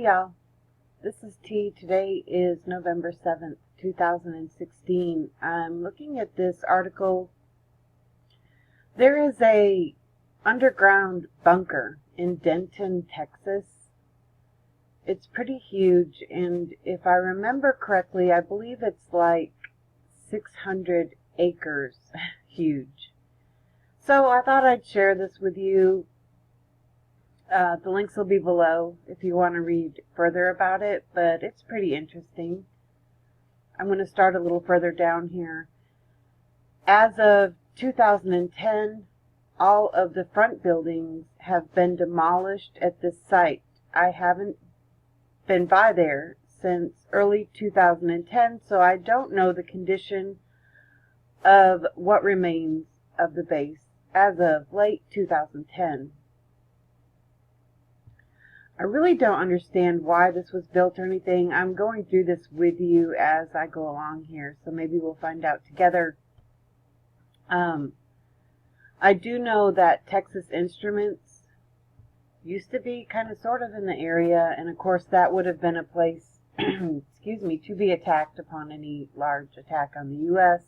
Hey y'all, this is T. Today is November 7th, 2016. I'm looking at this article. There is a underground bunker in Denton, Texas. It's pretty huge, and if I remember correctly, I believe it's like 600 acres huge. So I thought I'd share this with you. The links will be below if you want to read further about it, but it's pretty interesting. I'm going to start a little further down here. As of 2010, all of the front buildings have been demolished at this site. I haven't been by there since early 2010, so I don't know the condition of what remains of the base as of late 2010. I really don't understand why this was built or anything. I'm going through this with you as I go along here, so maybe we'll find out together. I do know that Texas Instruments used to be kind of sort of in the area, and of course that would have been a place excuse me, to be attacked upon any large attack on the U.S.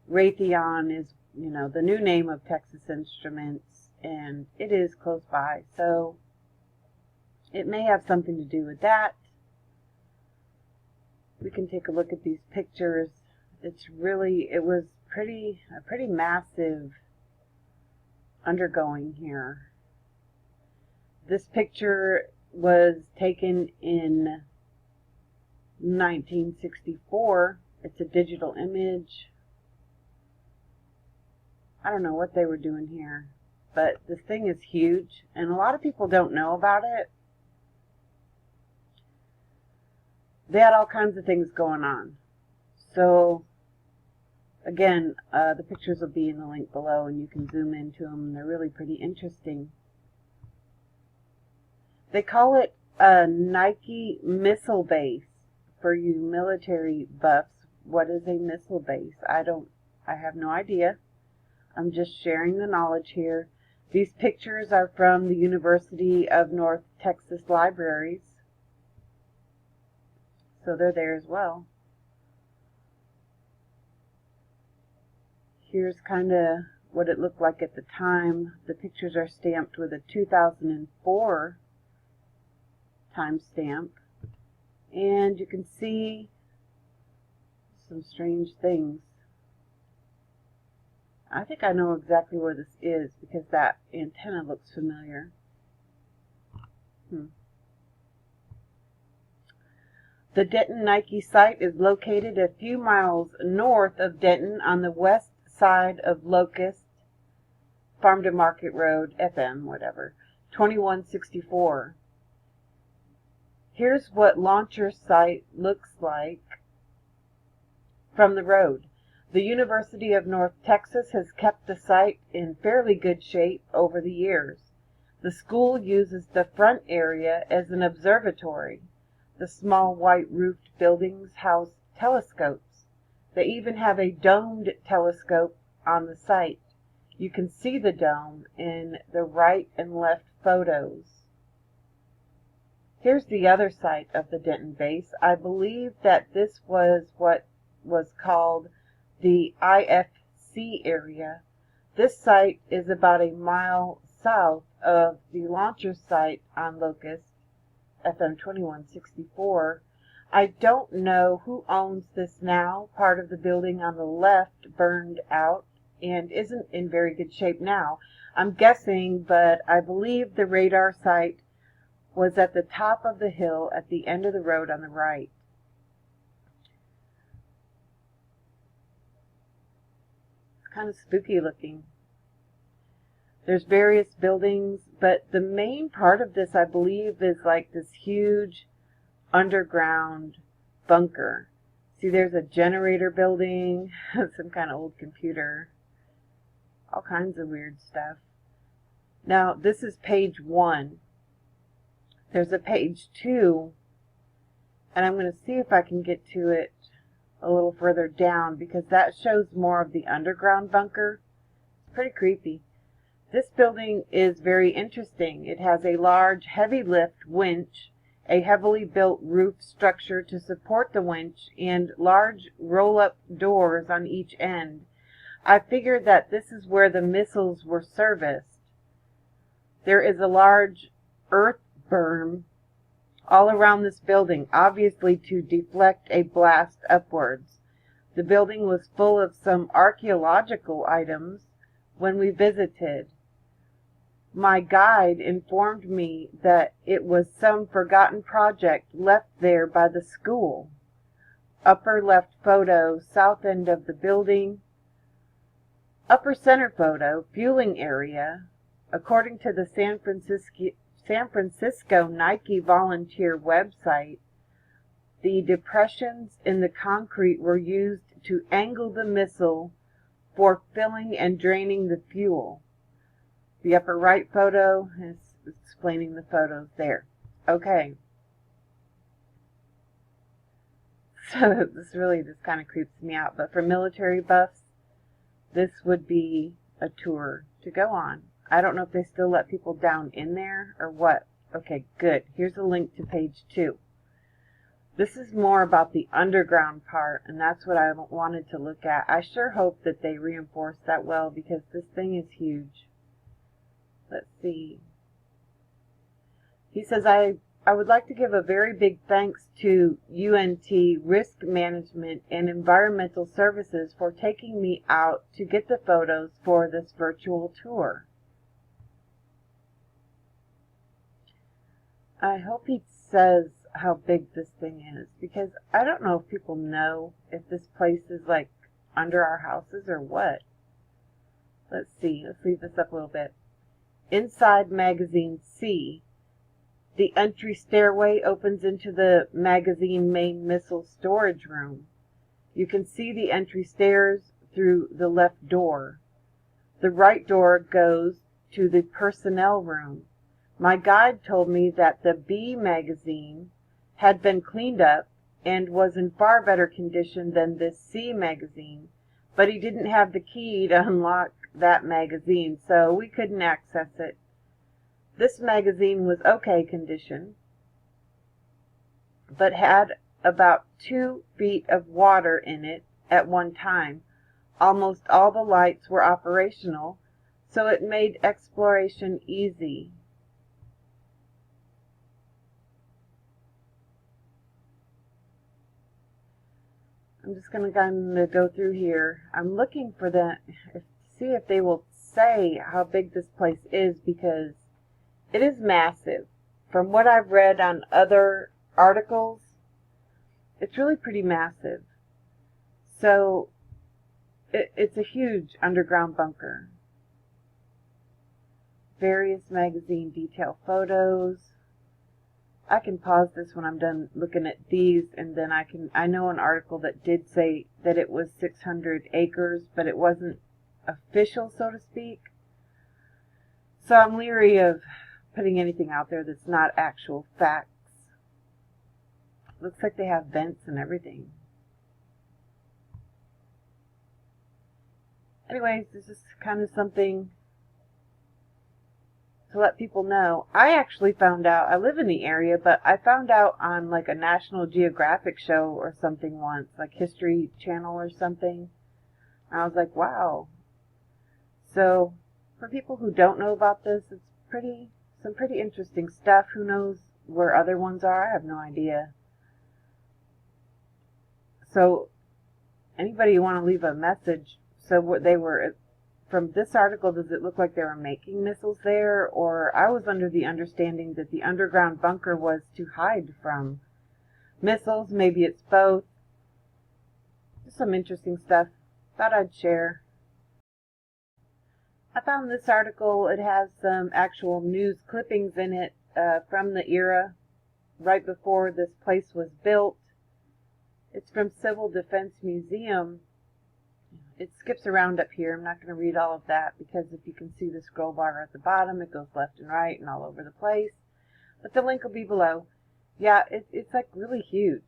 Raytheon is, the new name of Texas Instruments, and it is close by, so it may have something to do with that. We can take a look at these pictures. It was a pretty massive undergoing here. This picture was taken in 1964. It's a digital image. I don't know what they were doing here, but this thing is huge, and a lot of people don't know about it. They had all kinds of things going on. So, again, the pictures will be in the link below, and you can zoom into them, and they're really pretty interesting. They call it a Nike missile base. For you military buffs, what is a missile base? I have no idea. I'm just sharing the knowledge here. These pictures are from the University of North Texas Libraries. So they're there as well. Here's kind of what it looked like at the time. The pictures are stamped with a 2004 timestamp. And you can see some strange things. I think I know exactly where this is because that antenna looks familiar. The Denton Nike site is located a few miles north of Denton on the west side of Locust, Farm to Market Road, FM, whatever, 2164. Here's what launcher site looks like from the road. The University of North Texas has kept the site in fairly good shape over the years. The school uses the front area as an observatory. The small white-roofed buildings house telescopes. They even have a domed telescope on the site. You can see the dome in the right and left photos. Here's the other site of the Denton base. I believe that this was what was called the IFC area. This site is about a mile south of the launcher site on Locust, FM 2164. I don't know who owns this now. Part of the building on the left burned out and isn't in very good shape now. I'm guessing, but I believe the radar site was at the top of the hill at the end of the road on the right. It's kind of spooky looking. There's various buildings, but the main part of this, I believe, is like this huge underground bunker. See, there's a generator building, some kind of old computer, all kinds of weird stuff. Now, this is page 1. There's a page 2, and I'm going to see if I can get to it a little further down, because that shows more of the underground bunker. It's pretty creepy. This building is very interesting. It has a large heavy lift winch a heavily built roof structure to support the winch, and large roll-up doors on each end. I figured that this is where the missiles were serviced. There is a large earth berm all around this building, obviously to deflect a blast upwards. The building was full of some archaeological items when we visited. My guide informed me that it was some forgotten project left there by the school. Upper left photo, south end of the building. Upper center photo, fueling area. According to the San Francisco Nike volunteer website, the depressions in the concrete were used to angle the missile for filling and draining the fuel. The upper right photo is explaining the photos there. Okay. So this really just kind of creeps me out. But for military buffs, this would be a tour to go on. I don't know if they still let people down in there or what. Okay, good. Here's a link to page 2. This is more about the underground part, and that's what I wanted to look at. I sure hope that they reinforce that well, because this thing is huge. Let's see. He says, I would like to give a very big thanks to UNT Risk Management and Environmental Services for taking me out to get the photos for this virtual tour. I hope he says how big this thing is, because I don't know if people know if this place is like under our houses or what. Let's see. Let's leave this up a little bit. Inside magazine C, the entry stairway opens into the magazine main missile storage room. You can see the entry stairs through the left door. The right door goes to the personnel room. My guide told me that the B magazine had been cleaned up and was in far better condition than this C magazine, but he didn't have the key to unlock that magazine, so we couldn't access it. This magazine was okay condition, but had about 2 feet of water in it at one time. Almost all the lights were operational, so it made exploration easy. I'm just going to go through here. I'm looking for see if they will say how big this place is, because it is massive. From what I've read on other articles, it's really pretty massive. So it's a huge underground bunker. Various magazine detail photos. I can pause this when I'm done looking at these, and then I know an article that did say that it was 600 acres, but it wasn't official, so to speak. So I'm leery of putting anything out there that's not actual facts. Looks like they have vents and everything. Anyways, this is kind of something to let people know. I actually found out, I live in the area, but I found out on like a National Geographic show or something once, like History Channel or something. And I was like, wow. So for people who don't know about this, it's some pretty interesting stuff. Who knows where other ones are? I have no idea. So anybody want to leave a message? So what they were, from this article, does it look like they were making missiles there? Or I was under the understanding that the underground bunker was to hide from missiles. Maybe it's both. Just some interesting stuff. Thought I'd share. I found this article. It has some actual news clippings in it from the era right before this place was built. It's from Civil Defense Museum. It skips around up here. I'm not going to read all of that, because if you can see the scroll bar at the bottom, it goes left and right and all over the place. But the link will be below. Yeah, it's like really huge.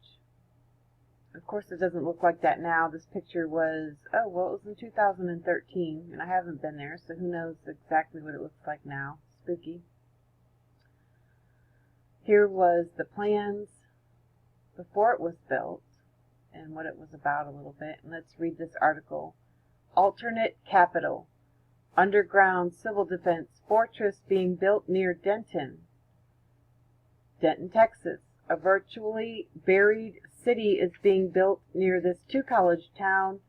Of course, it doesn't look like that now. This picture was, it was in 2013, and I haven't been there, so who knows exactly what it looks like now. Spooky. Here was the plans before it was built and what it was about a little bit. And let's read this article. Alternate capital. Underground civil defense fortress being built near Denton, Texas. A virtually buried city is being built near this two-college town,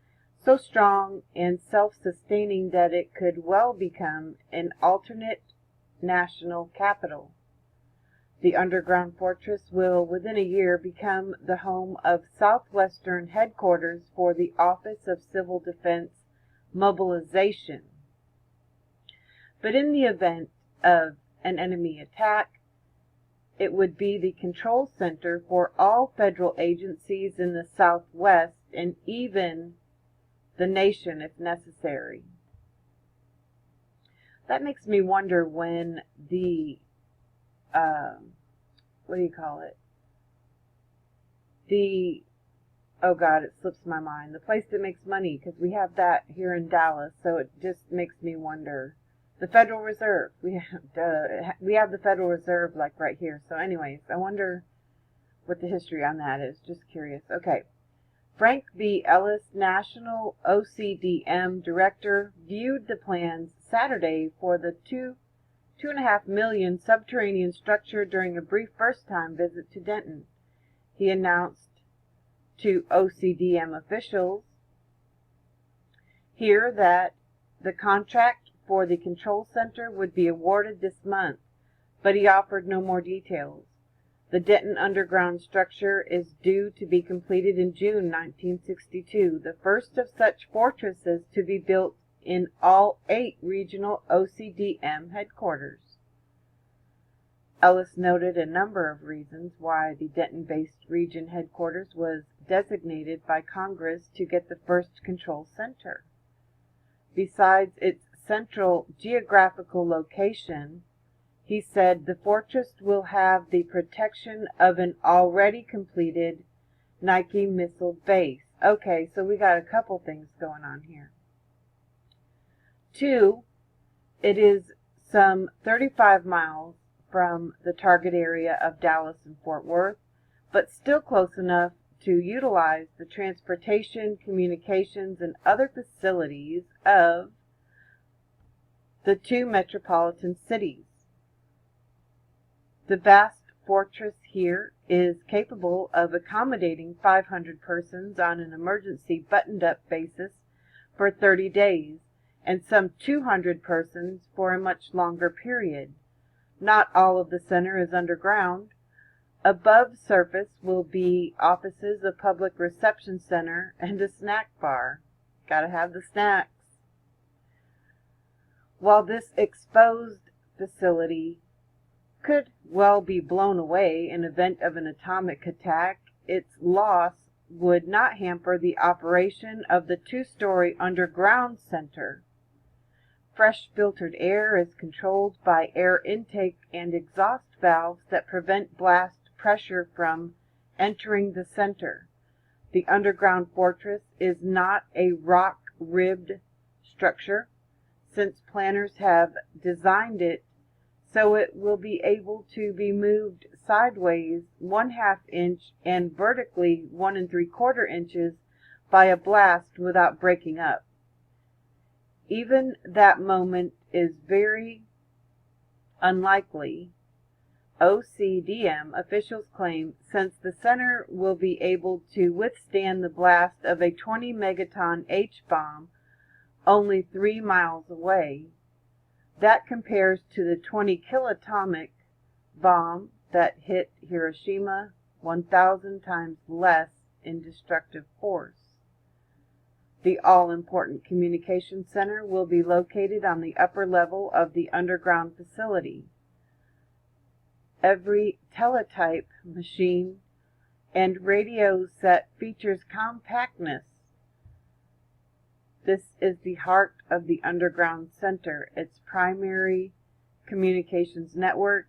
so strong and self-sustaining that it could well become an alternate national capital. The underground fortress will, within a year, become the home of Southwestern headquarters for the Office of Civil Defense Mobilization. But in the event of an enemy attack, it would be the control center for all federal agencies in the Southwest and even the nation if necessary. That makes me wonder when the, oh God, it slips my mind, the place that makes money, because we have that here in Dallas, so it just makes me wonder. The Federal Reserve. We have the Federal Reserve like right here. So anyways, I wonder what the history on that is. Just curious. Okay. Frank B. Ellis, National OCDM Director, viewed the plans Saturday for the 2.5 million subterranean structure during a brief first-time visit to Denton. He announced to OCDM officials here that the contract for the control center would be awarded this month, but he offered no more details. The Denton underground structure is due to be completed in June 1962, the first of such fortresses to be built in all 8 regional OCDM headquarters. Ellis noted a number of reasons why the Denton-based region headquarters was designated by Congress to get the first control center. Besides its central geographical location, he said the fortress will have the protection of an already completed Nike missile base. Okay, so we got a couple things going on here. 2, it is some 35 miles from the target area of Dallas and Fort Worth, but still close enough to utilize the transportation, communications, and other facilities of the 2 metropolitan cities. The vast fortress here is capable of accommodating 500 persons on an emergency buttoned-up basis for 30 days, and some 200 persons for a much longer period. Not all of the center is underground. Above surface will be offices, a public reception center, and a snack bar. Gotta have the snacks. While this exposed facility could well be blown away in event of an atomic attack, its loss would not hamper the operation of the 2-story underground center. Fresh filtered air is controlled by air intake and exhaust valves that prevent blast pressure from entering the center. The underground fortress is not a rock-ribbed structure, since planners have designed it so it will be able to be moved sideways 1/2 inch and vertically 1 3/4 inches by a blast without breaking up. Even that moment is very unlikely, OCDM officials claim, since the center will be able to withstand the blast of a 20 megaton H-bomb only 3 miles away. That compares to the 20 kilatomic bomb that hit Hiroshima, 1,000 times less in destructive force. The all-important communication center will be located on the upper level of the underground facility. Every teletype machine and radio set features compactness. This is the heart of the underground center. Its primary communications network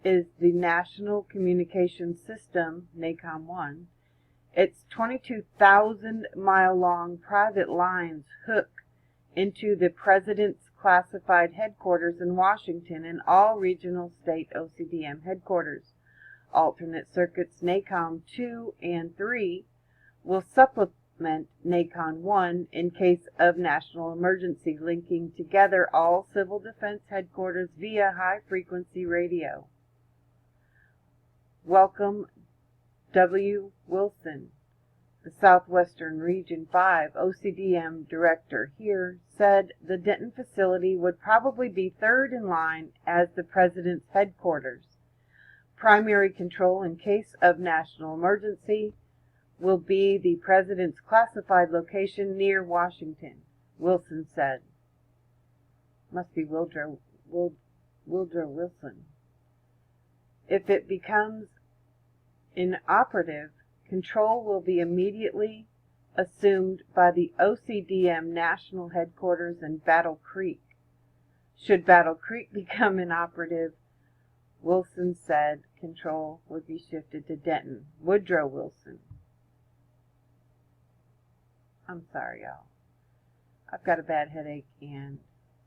is the National Communications System, NACOM-1. Its 22,000-mile-long private lines hook into the President's classified headquarters in Washington and all regional state OCDM headquarters. alternate circuits NACOM 2 and 3 will supplement NACOM 1 in case of national emergency, linking together all civil defense headquarters via high-frequency radio. Welcome, W. Wilson, the Southwestern Region 5 OCDM Director here, said the Denton facility would probably be third in line as the President's headquarters. Primary control in case of national emergency will be the President's classified location near Washington, Wilson said. Must be Woodrow Wilson. If it becomes inoperative, control will be immediately assumed by the OCDM National Headquarters in Battle Creek. Should Battle Creek become inoperative, Wilson said control would be shifted to Denton. Woodrow Wilson. I'm sorry, y'all. I've got a bad headache and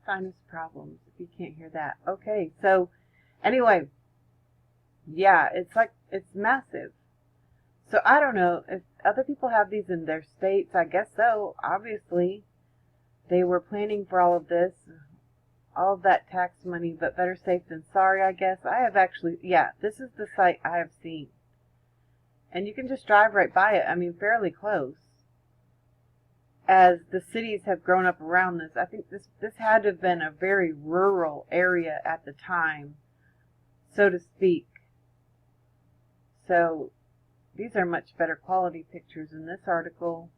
sinus problems, if you can't hear that. Okay, so anyway, yeah, it's massive. So I don't know if other people have these in their states. I guess so. Obviously, they were planning for all of this, all of that tax money, but better safe than sorry, I guess. I have actually, yeah, this is the site I have seen. And you can just drive right by it. I mean, fairly close. As the cities have grown up around this, I think this had to have been a very rural area at the time, so to speak. So these are much better quality pictures in this article.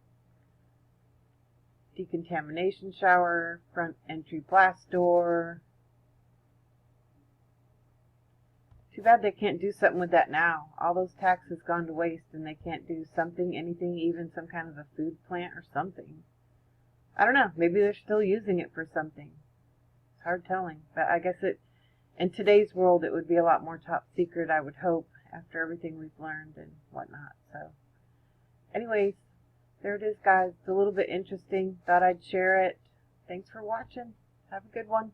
Decontamination shower, front entry blast door. Too bad they can't do something with that now. All those taxes gone to waste and they can't do something, anything, even some kind of a food plant or something. I don't know. Maybe they're still using it for something. It's hard telling. But I guess in today's world it would be a lot more top secret, I would hope, after everything we've learned and whatnot. So anyways, there it is, guys. It's a little bit interesting. Thought I'd share it. Thanks for watching. Have a good one.